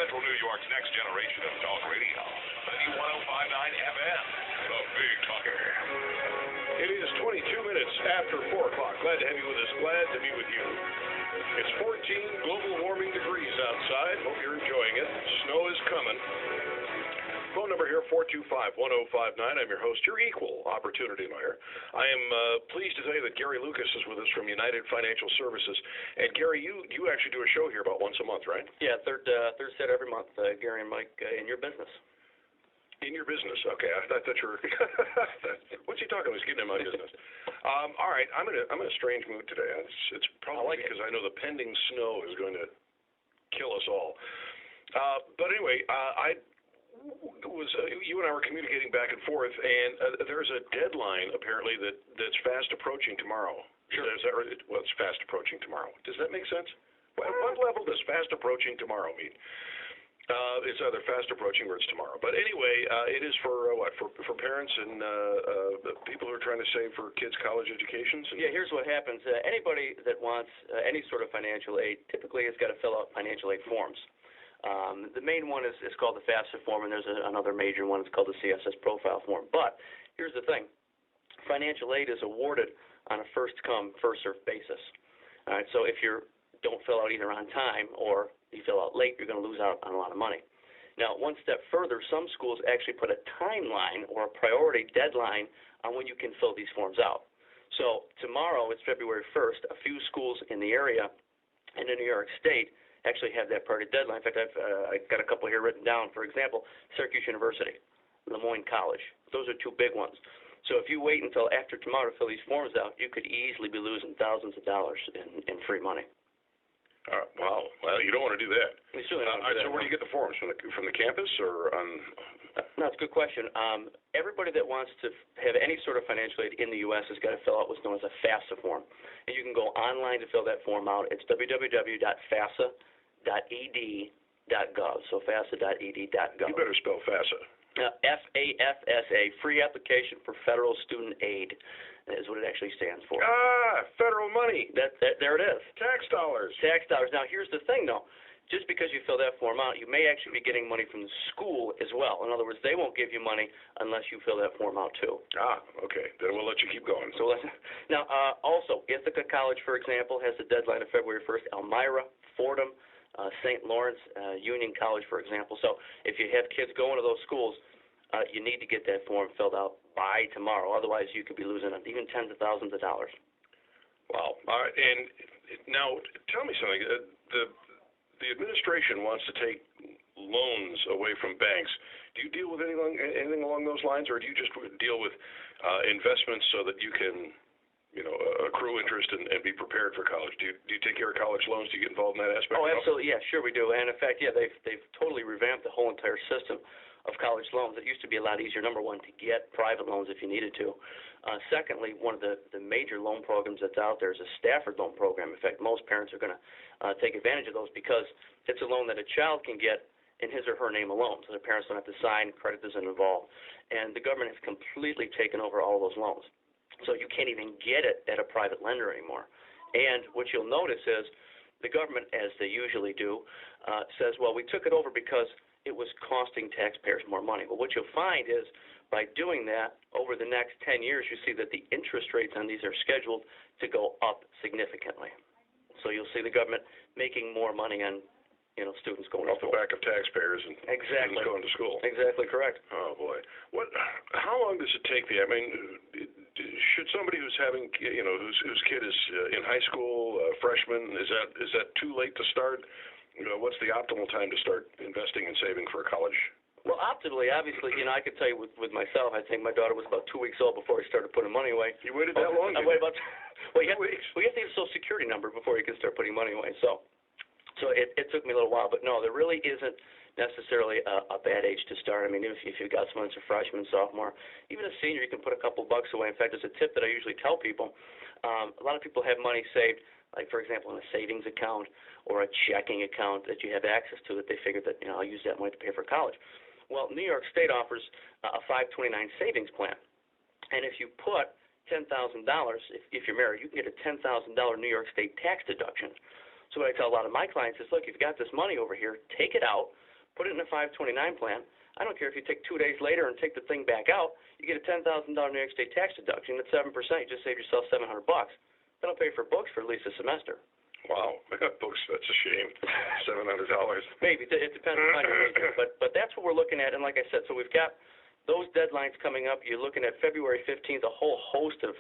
Central New York's next generation of talk radio. 91.059 FM, the Big Talker. It is 22 minutes after 4 o'clock. Glad to have you with us. Glad to be with you. It's 14 global warming degrees outside. Hope you're enjoying it. Snow is coming. Phone number here, 425-1059. I'm your host, your equal opportunity lawyer. I am pleased to tell you that Gary Lucas is with us from United Financial Services. And Gary, you actually do a show here about once a month, right? Yeah, third set every month, Gary and Mike, in your business. In your business, okay. I thought you were. What's he talking about? He's getting in my business. All right, I'm in a strange mood today. It's probably because I know the pending snow is going to kill us all. But anyway, you and I were communicating back and forth, and there's a deadline apparently that's fast approaching tomorrow. Sure. Well, it's fast approaching tomorrow. Does that make sense? What level does fast approaching tomorrow mean? It's either fast approaching or it's tomorrow. But anyway, it is for what? For parents and people who are trying to save for kids' college educations? Yeah, here's what happens. Anybody that wants any sort of financial aid typically has got to fill out financial aid forms. The main one is called the FAFSA form, and there's another major one. It's called the CSS profile form. But here's the thing. Financial aid is awarded on a first-come, first-served basis. All right, so if you don't fill out either on time or you fill out late, you're going to lose out on a lot of money. Now, one step further, some schools actually put a timeline or a priority deadline on when you can fill these forms out. So tomorrow, it's February 1st, a few schools in the area and in New York State actually have that priority deadline. In fact, I've got a couple here written down. For example, Syracuse University, Lemoyne College. Those are two big ones. So if you wait until after tomorrow to fill these forms out, you could easily be losing thousands of dollars in free money. Wow. Well, you don't want to do that. You certainly don't want to do that. So where do you get the forms? From the campus or on? No, it's a good question. Everybody that wants to have any sort of financial aid in the U.S. has got to fill out what's known as a FAFSA form. And you can go online to fill that form out. It's www.fafsa.ed.gov. So fafsa.ed.gov. You better spell FAFSA. FAFSA, Free Application for Federal Student Aid, is what it actually stands for. Federal money. There it is. Tax dollars. Tax dollars. Now, here's the thing, though. Just because you fill that form out, you may actually be getting money from the school as well. In other words, they won't give you money unless you fill that form out, too. Okay. Then we'll let you keep going. So now, also, Ithaca College, for example, has the deadline of February 1st. Elmira, Fordham, St. Lawrence, Union College, for example. So if you have kids going to those schools, you need to get that form filled out by tomorrow. Otherwise, you could be losing even tens of thousands of dollars. Wow. All right. And now, tell me something. The administration wants to take loans away from banks. Do you deal with anything along those lines, or do you just deal with investments so that you can, accrue interest and be prepared for college? Do you take care of college loans? Do you get involved in that aspect? Oh, absolutely. Yeah, sure we do. And in fact, yeah, they've totally revamped the whole entire system of college loans. It used to be a lot easier, number one, to get private loans if you needed to. Secondly, one of the major loan programs that's out there is a Stafford loan program. In fact, most parents are going to take advantage of those because it's a loan that a child can get in his or her name alone. So the parents don't have to sign, credit isn't involved. And the government has completely taken over all those loans. So you can't even get it at a private lender anymore. And what you'll notice is the government, as they usually do, says, well, we took it over because it was costing taxpayers more money. But what you'll find is by doing that, over the next 10 years, you see that the interest rates on these are scheduled to go up significantly. So you'll see the government making more money on students going off the back of taxpayers and exactly. Students going to school. Exactly correct. Oh boy, how long does it take? Should somebody who's having, whose kid is in high school, freshman, is that too late to start? What's the optimal time to start investing and saving for college? Well, optimally, obviously, I could tell you with myself, I think my daughter was about 2 weeks old before I started putting money away. You waited that long? I waited about. Well, you have to get a Social Security number before you can start putting money away. So it took me a little while, but no, there really isn't necessarily a bad age to start. I mean, if you've got someone that's a freshman, sophomore, even a senior, you can put a couple bucks away. In fact, there's a tip that I usually tell people. A lot of people have money saved, like, for example, in a savings account or a checking account that you have access to that they figure that, I'll use that money to pay for college. Well, New York State offers a 529 savings plan. And if you put $10,000, if you're married, you can get a $10,000 New York State tax deduction. So what I tell a lot of my clients is, look, you've got this money over here, take it out, Put it in a 529 plan. I don't care if you take 2 days later and take the thing back out, you get a $10,000 New York State tax deduction at 7%. You just save yourself $700. That'll pay for books for at least a semester. Wow, books, that's a shame. $700. Maybe. It depends on your major. But that's what we're looking at. And like I said, so we've got those deadlines coming up. You're looking at February 15th, a whole host of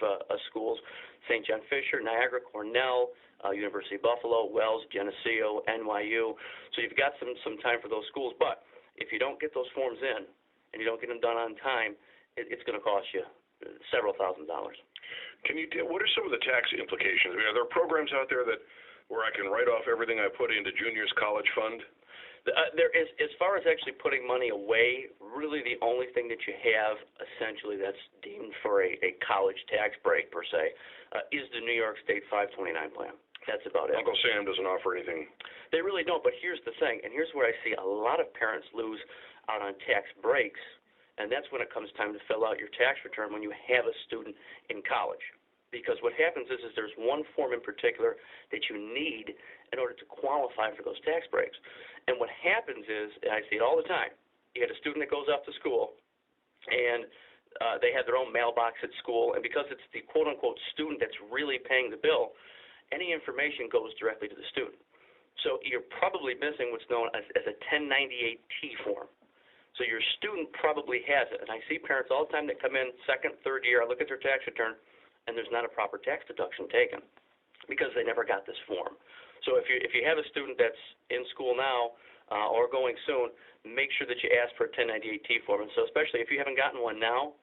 schools, St. John Fisher, Niagara, Cornell, University of Buffalo, Wells, Geneseo, NYU. So you've got some time for those schools. But if you don't get those forms in and you don't get them done on time, it's going to cost you several $1,000s. What are some of the tax implications? I mean, are there programs out there where I can write off everything I put into Junior's college fund? There is, as far as actually putting money away, really the only thing that you have essentially that's deemed for a college tax break per se is the New York State 529 plan. That's about it. Uncle Sam doesn't offer anything. They really don't, but here's the thing, and here's where I see a lot of parents lose out on tax breaks, and that's when it comes time to fill out your tax return when you have a student in college. Because what happens is there's one form in particular that you need in order to qualify for those tax breaks. And what happens is, and I see it all the time, you get a student that goes off to school, and they have their own mailbox at school, and because it's the quote-unquote student that's really paying the bill, any information goes directly to the student. So you're probably missing what's known as a 1098-T form. So your student probably has it. And I see parents all the time that come in second, third year, I look at their tax return, and there's not a proper tax deduction taken because they never got this form. So if you have a student that's in school now or going soon, make sure that you ask for a 1098-T form. And so especially if you haven't gotten one now,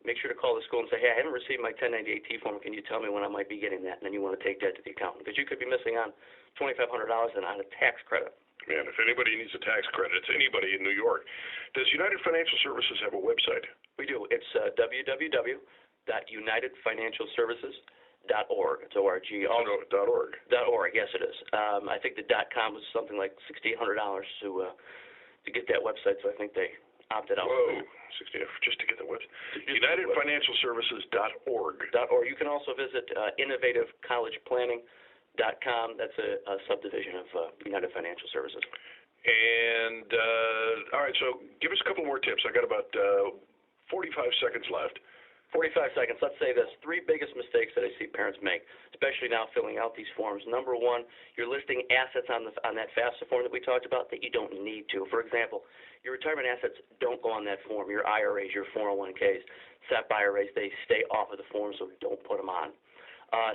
make sure to call the school and say, hey, I haven't received my 1098-T form. Can you tell me when I might be getting that? And then you want to take that to the accountant because you could be missing on $2,500 and on a tax credit. Man, if anybody needs a tax credit, it's anybody in New York. Does United Financial Services have a website? We do. It's www.unitedfinancialservices.org. It's O-R-G. .org. .org, yes it is. I think the .com was something like $6,800 to get that website, so I think they opted out. Whoa, just to get the website. UnitedFinancialServices.org. .org. You can also visit InnovativeCollegePlanning.com. That's a subdivision of United Financial Services. And, all right, so give us a couple more tips. I got about 45 seconds left. 45 seconds. Let's say this. 3 biggest mistakes that I see parents make, especially now filling out these forms. Number 1, you're listing assets on that FAFSA form that we talked about that you don't need to. For example, your retirement assets don't go on that form. Your IRAs, your 401ks, SEP IRAs, they stay off of the form, so don't put them on.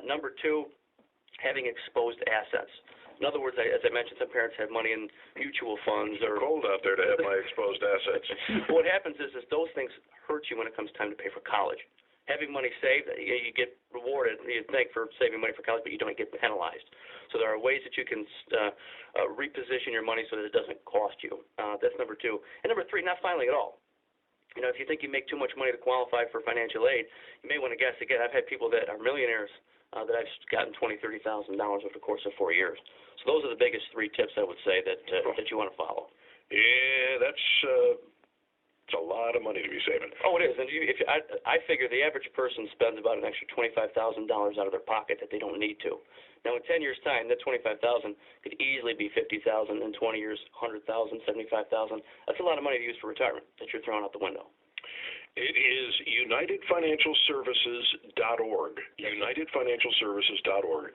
Number 2, having exposed assets. In other words, as I mentioned, some parents have money in mutual funds. It's cold out there to have my exposed assets. What happens is those things hurt you when it comes time to pay for college. Having money saved, you get rewarded, you think, for saving money for college, but you don't get penalized. So there are ways that you can reposition your money so that it doesn't cost you. That's number 2. And number 3, not filing at all. You know, if you think you make too much money to qualify for financial aid, you may want to guess again. I've had people that are millionaires that I've gotten $20,000, $30,000 over the course of 4 years. So those are the biggest 3 tips I would say that you want to follow. Yeah, that's it's a lot of money to be saving. Oh, it is. And I figure the average person spends about an extra $25,000 out of their pocket that they don't need to. Now, in 10 years' time, that $25,000 could easily be $50,000. In 20 years, $100,000, $75,000. That's a lot of money to use for retirement that you're throwing out the window. It is UnitedFinancialServices.org. UnitedFinancialServices.org.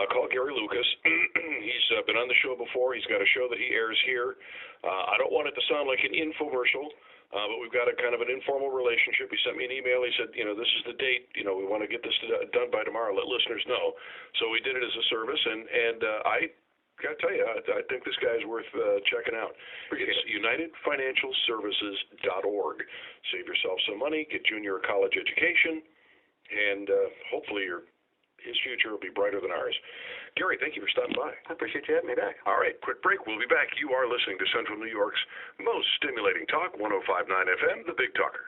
Call Gary Lucas. He's been on the show before. He's got a show that he airs here. I don't want it to sound like an infomercial, but we've got a kind of an informal relationship. He sent me an email. He said, this is the date. We want to get this done by tomorrow. Let listeners know. So we did it as a service, and I got to tell you, I think this guy's worth checking out. It's UnitedFinancialServices.org. Save yourself some money, get junior a college education, and hopefully his future will be brighter than ours. Gary, thank you for stopping by. I appreciate you having me back. All right, quick break. We'll be back. You are listening to Central New York's most stimulating talk, 105.9 FM, The Big Talker.